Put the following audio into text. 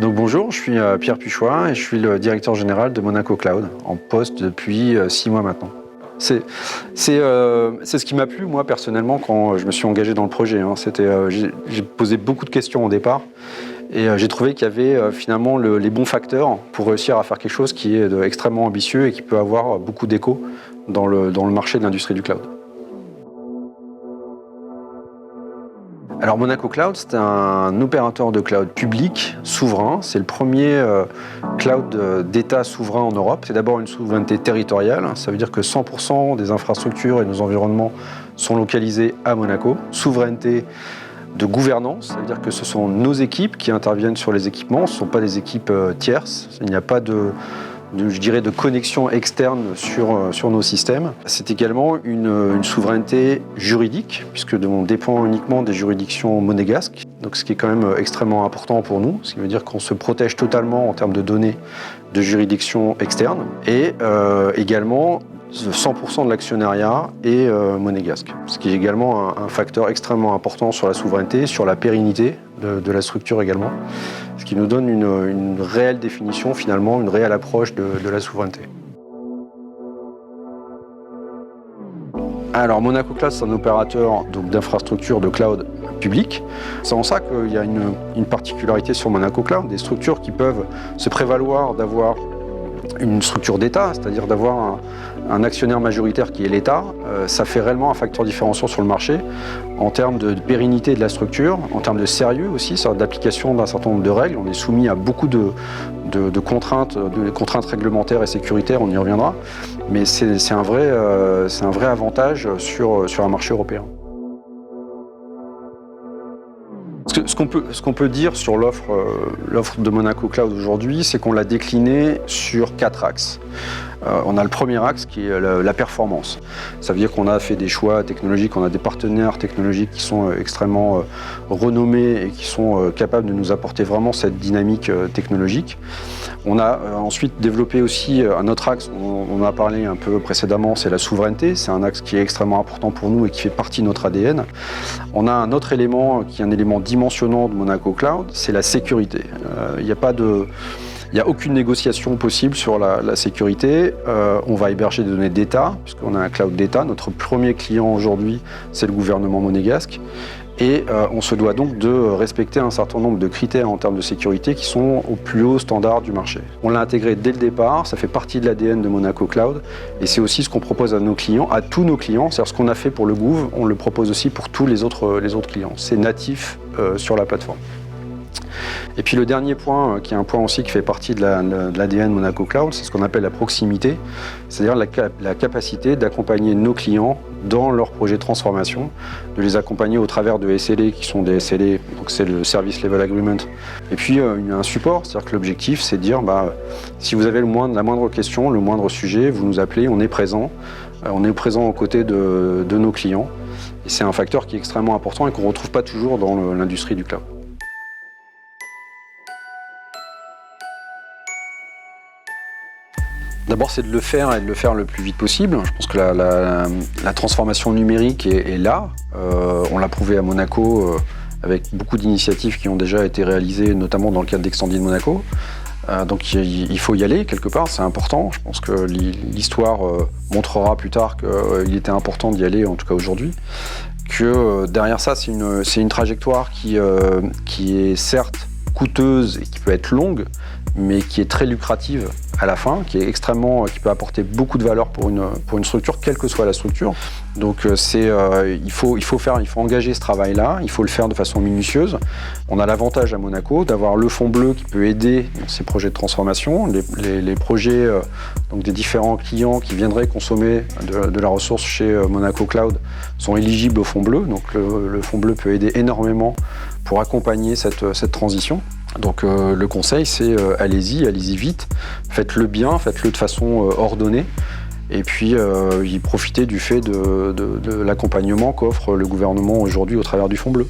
Donc bonjour, je suis Pierre Puchois et je suis le directeur général de Monaco Cloud, en poste depuis 6 mois maintenant. C'est ce qui m'a plu, moi, personnellement, quand je me suis engagé dans le projet. J'ai posé beaucoup de questions au départ et j'ai trouvé qu'il y avait finalement les bons facteurs pour réussir à faire quelque chose qui est extrêmement ambitieux et qui peut avoir beaucoup d'écho dans le marché de l'industrie du cloud. Alors Monaco Cloud, c'est un opérateur de cloud public, souverain. C'est le premier cloud d'État souverain en Europe. C'est d'abord une souveraineté territoriale. Ça veut dire que 100% des infrastructures et nos environnements sont localisés à Monaco. Souveraineté de gouvernance, ça veut dire que ce sont nos équipes qui interviennent sur les équipements. Ce ne sont pas des équipes tierces. Il n'y a pas de connexion externe sur nos systèmes. C'est également une souveraineté juridique, puisque on dépend uniquement des juridictions monégasques, donc ce qui est quand même extrêmement important pour nous, ce qui veut dire qu'on se protège totalement en termes de données de juridictions externes, et également 100% de l'actionnariat est monégasque, ce qui est également un facteur extrêmement important sur la souveraineté, sur la pérennité de la structure également, ce qui nous donne une réelle définition, finalement, une réelle approche de la souveraineté. Alors Monaco Cloud, c'est un opérateur d'infrastructures de cloud public. C'est en ça qu'il y a une particularité sur Monaco Cloud, des structures qui peuvent se prévaloir d'avoir une structure d'État, c'est-à-dire d'avoir un actionnaire majoritaire qui est l'État. Ça fait réellement un facteur différenciant sur le marché en termes de pérennité de la structure, en termes de sérieux aussi, d'application d'un certain nombre de règles. On est soumis à beaucoup de contraintes réglementaires et sécuritaires, on y reviendra, mais c'est un vrai avantage sur un marché européen. Ce qu'on peut dire sur l'offre de Monaco Cloud aujourd'hui, c'est qu'on l'a déclinée sur 4 axes. On a le premier axe qui est la performance. Ça veut dire qu'on a fait des choix technologiques, on a des partenaires technologiques qui sont extrêmement renommés et qui sont capables de nous apporter vraiment cette dynamique technologique. On a ensuite développé aussi un autre axe, on en a parlé un peu précédemment, c'est la souveraineté. C'est un axe qui est extrêmement important pour nous et qui fait partie de notre ADN. On a un autre élément qui est un élément dimensionnant de Monaco Cloud, c'est la sécurité. Il n'y a aucune négociation possible sur la sécurité. On va héberger des données d'État, puisqu'on a un cloud d'État. Notre premier client aujourd'hui, c'est le gouvernement monégasque. Et on se doit donc de respecter un certain nombre de critères en termes de sécurité qui sont au plus haut standard du marché. On l'a intégré dès le départ, ça fait partie de l'ADN de Monaco Cloud. Et c'est aussi ce qu'on propose à nos clients, à tous nos clients. C'est-à-dire ce qu'on a fait pour le Gouv, on le propose aussi pour tous les autres clients. C'est natif sur la plateforme. Et puis le dernier point, qui est un point aussi qui fait partie de l'ADN Monaco Cloud, c'est ce qu'on appelle la proximité, c'est-à-dire la capacité d'accompagner nos clients dans leurs projets de transformation, de les accompagner au travers de SLA qui sont des SLA, donc c'est le Service Level Agreement. Et puis un support, c'est-à-dire que l'objectif c'est de dire si vous avez la moindre question, le moindre sujet, vous nous appelez, on est présent aux côtés de nos clients. Et c'est un facteur qui est extrêmement important et qu'on ne retrouve pas toujours dans l'industrie du cloud. D'abord, c'est de le faire et de le faire le plus vite possible. Je pense que la transformation numérique est là. On l'a prouvé à Monaco avec beaucoup d'initiatives qui ont déjà été réalisées, notamment dans le cadre d'Extended Monaco. Donc il faut y aller quelque part, c'est important. Je pense que l'histoire montrera plus tard qu'il était important d'y aller, en tout cas aujourd'hui. Que derrière ça, c'est une trajectoire qui est certes coûteuse et qui peut être longue, mais qui est très lucrative à la fin, qui peut apporter beaucoup de valeur pour une structure, quelle que soit la structure. Donc il faut engager ce travail-là, il faut le faire de façon minutieuse. On a l'avantage à Monaco d'avoir le fonds bleu qui peut aider dans ces projets de transformation, les projets donc des différents clients qui viendraient consommer de la ressource chez Monaco Cloud sont éligibles au fonds bleu. Donc le fonds bleu peut aider énormément pour accompagner cette transition. Donc le conseil, c'est allez-y vite, faites-le bien, faites-le de façon ordonnée, et puis y profitez du fait de l'accompagnement qu'offre le gouvernement aujourd'hui au travers du fonds bleu.